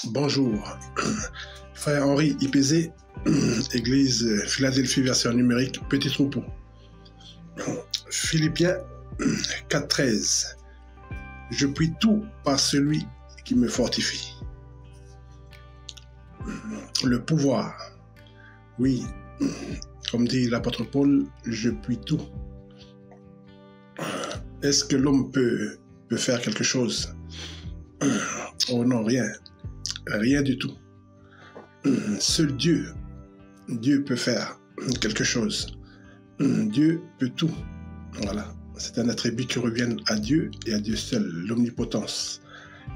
Bonjour, frère Henri Ipézé, Église Philadelphie, version numérique, Petit Troupeau. Philippiens 4,13. Je puis tout par celui qui me fortifie. Le pouvoir. Oui, comme dit l'apôtre Paul, je puis tout. Est-ce que l'homme peut faire quelque chose? Oh non, rien. Rien du tout. Seul Dieu peut faire quelque chose. Dieu peut tout. Voilà. C'est un attribut qui revient à Dieu et à Dieu seul, l'omnipotence.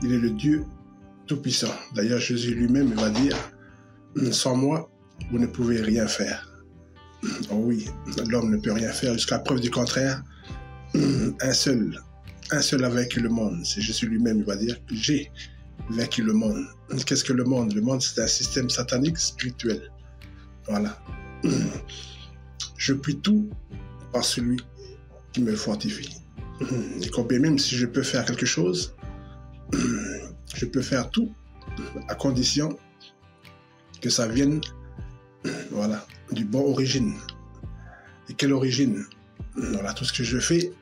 Il est le Dieu tout-puissant. D'ailleurs, Jésus lui-même va dire, sans moi, vous ne pouvez rien faire. Oh oui, l'homme ne peut rien faire jusqu'à preuve du contraire. Un seul a vaincu le monde. C'est Jésus lui-même, il va dire, j'ai vaincu le monde. Qu'est-ce que le monde? Le monde, c'est un système satanique spirituel. Voilà. Je puis tout par celui qui me fortifie. Et combien même si je peux faire quelque chose, je peux faire tout à condition que ça vienne, voilà, du bon origine. Et quelle origine? Voilà, tout ce que je fais,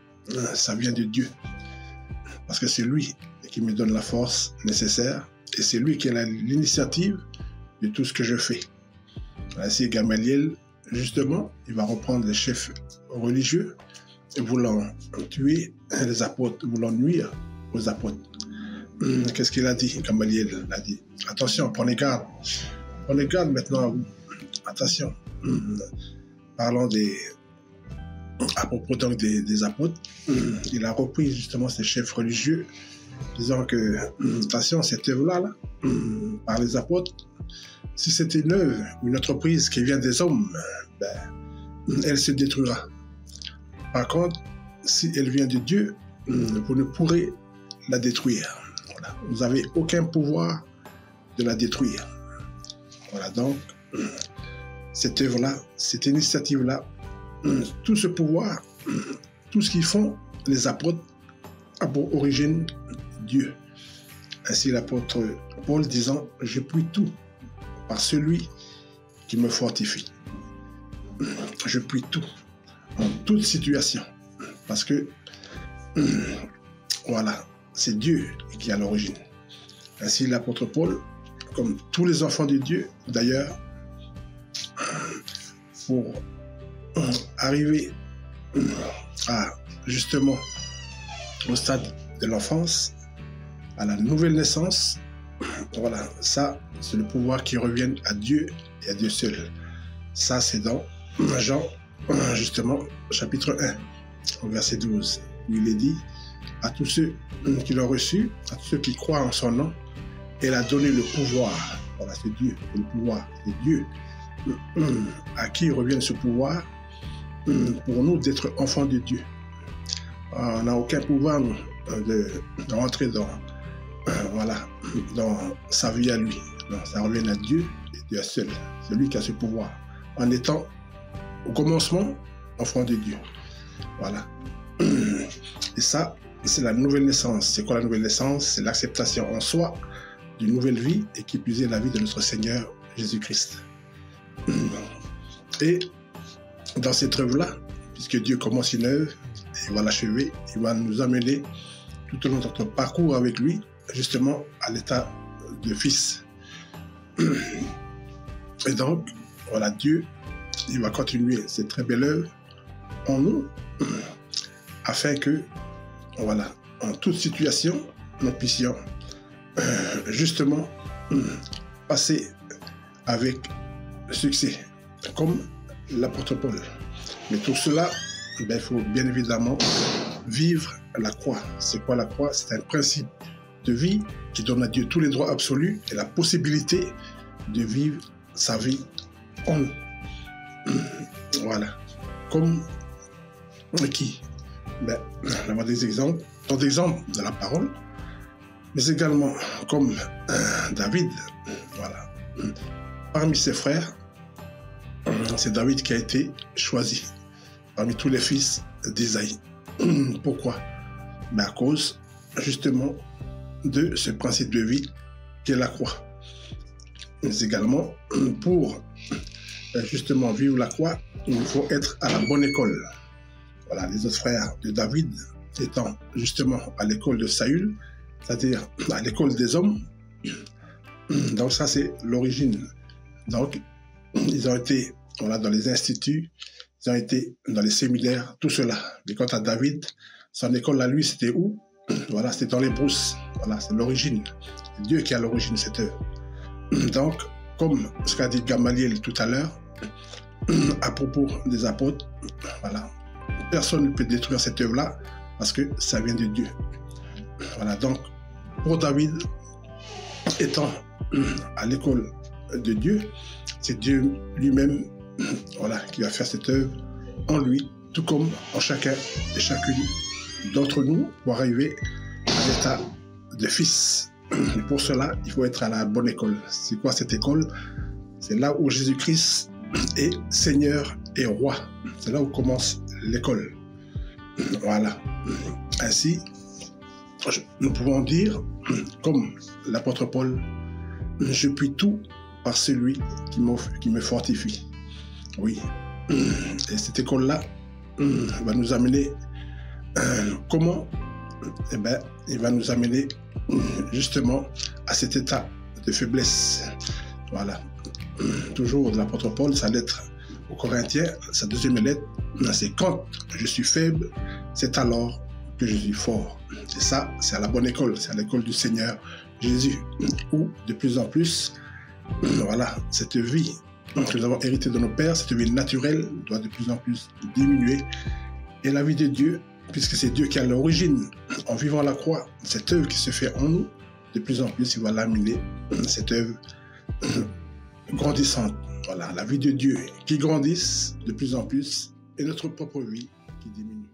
ça vient de Dieu. Parce que c'est lui qui me donne la force nécessaire et c'est lui qui a l'initiative de tout ce que je fais. Ainsi, Gamaliel, justement, il va reprendre les chefs religieux voulant tuer les apôtres, voulant nuire aux apôtres. Qu'est-ce qu'il a dit? Gamaliel a dit, attention, prenez garde maintenant à vous. Attention. Parlons à propos donc des apôtres, il a repris justement ces chefs religieux, disant que, attention, cette œuvre-là, par les apôtres, si c'est une entreprise qui vient des hommes, elle se détruira. Par contre, si elle vient de Dieu, vous ne pourrez la détruire. Voilà. Vous n'avez aucun pouvoir de la détruire. Voilà, donc, cette œuvre-là, cette initiative-là, tout ce pouvoir, tout ce qu'ils font, les apôtres, a pour origine Dieu. Ainsi l'apôtre Paul disant, je puis tout par celui qui me fortifie. Je puis tout, en toute situation. Parce que, voilà, c'est Dieu qui a l'origine. Ainsi l'apôtre Paul, comme tous les enfants de Dieu, d'ailleurs, pour arriver à, justement, au stade de l'enfance, à la nouvelle naissance, voilà, ça, c'est le pouvoir qui revient à Dieu et à Dieu seul. Ça, c'est dans Jean, justement, chapitre 1, verset 12, où il est dit, à tous ceux qui l'ont reçu, à tous ceux qui croient en son nom, elle a donné le pouvoir. Voilà, c'est Dieu, le pouvoir, c'est Dieu. À qui revient ce pouvoir? Pour nous d'être enfants de Dieu. On n'a aucun pouvoir de rentrer dans sa vie à lui. Non, ça revient à Dieu et Dieu seul. C'est lui qui a ce pouvoir. En étant au commencement enfant de Dieu. Voilà. Et ça, c'est la nouvelle naissance. C'est quoi la nouvelle naissance? C'est l'acceptation en soi d'une nouvelle vie et qui plus est la vie de notre Seigneur Jésus-Christ. Et dans cette œuvre-là, puisque Dieu commence une œuvre, et il va l'achever, il va nous amener tout au long de notre parcours avec lui, justement à l'état de fils. Et donc, voilà, Dieu, il va continuer cette très belle œuvre en nous, afin que, voilà, en toute situation, nous puissions justement passer avec succès, comme l'apôtre Paul. Mais tout cela, il faut bien évidemment vivre la croix. C'est quoi la croix? C'est un principe de vie qui donne à Dieu tous les droits absolus et la possibilité de vivre sa vie en nous. Voilà. Comme qui? On va des exemples, tant d'exemples de la parole, mais également comme David. Voilà. Parmi ses frères, c'est David qui a été choisi parmi tous les fils d'Ésaïe. Pourquoi? À cause justement de ce principe de vie qu'est la croix. Mais également, pour justement vivre la croix, il faut être à la bonne école. Voilà, les autres frères de David étant justement à l'école de Saül, c'est-à-dire à l'école des hommes. Donc ça, c'est l'origine. Donc, ils ont été voilà, dans les instituts, ils ont été dans les séminaires, tout cela. Mais quant à David, son école à lui, c'était où? Voilà, c'était dans les brousses. Voilà, c'est l'origine. C'est Dieu qui a l'origine de cette œuvre. Donc, comme ce qu'a dit Gamaliel tout à l'heure, à propos des apôtres, voilà, personne ne peut détruire cette œuvre-là parce que ça vient de Dieu. Voilà, donc, pour David, étant à l'école de Dieu, c'est Dieu lui-même voilà, qui va faire cette œuvre en lui, tout comme en chacun et chacune d'entre nous pour arriver à l'état de fils. Et pour cela, il faut être à la bonne école. C'est quoi cette école? C'est là où Jésus-Christ est Seigneur et Roi. C'est là où commence l'école. Voilà. Ainsi, nous pouvons dire, comme l'apôtre Paul, je puis tout par celui qui me fortifie. Oui. Et cette école-là va nous amener comment? Eh bien, il va nous amener justement à cet état de faiblesse. Voilà. Toujours de l'apôtre Paul, sa lettre aux Corinthiens, sa deuxième lettre, c'est quand je suis faible, c'est alors que je suis fort. Et ça, c'est à la bonne école, c'est à l'école du Seigneur Jésus, où de plus en plus, voilà, cette vie que nous avons héritée de nos pères, cette vie naturelle, doit de plus en plus diminuer. Et la vie de Dieu, puisque c'est Dieu qui a l'origine, en vivant la croix, cette œuvre qui se fait en nous, de plus en plus, il va l'amener, cette œuvre grandissante. Voilà, la vie de Dieu qui grandisse de plus en plus et notre propre vie qui diminue.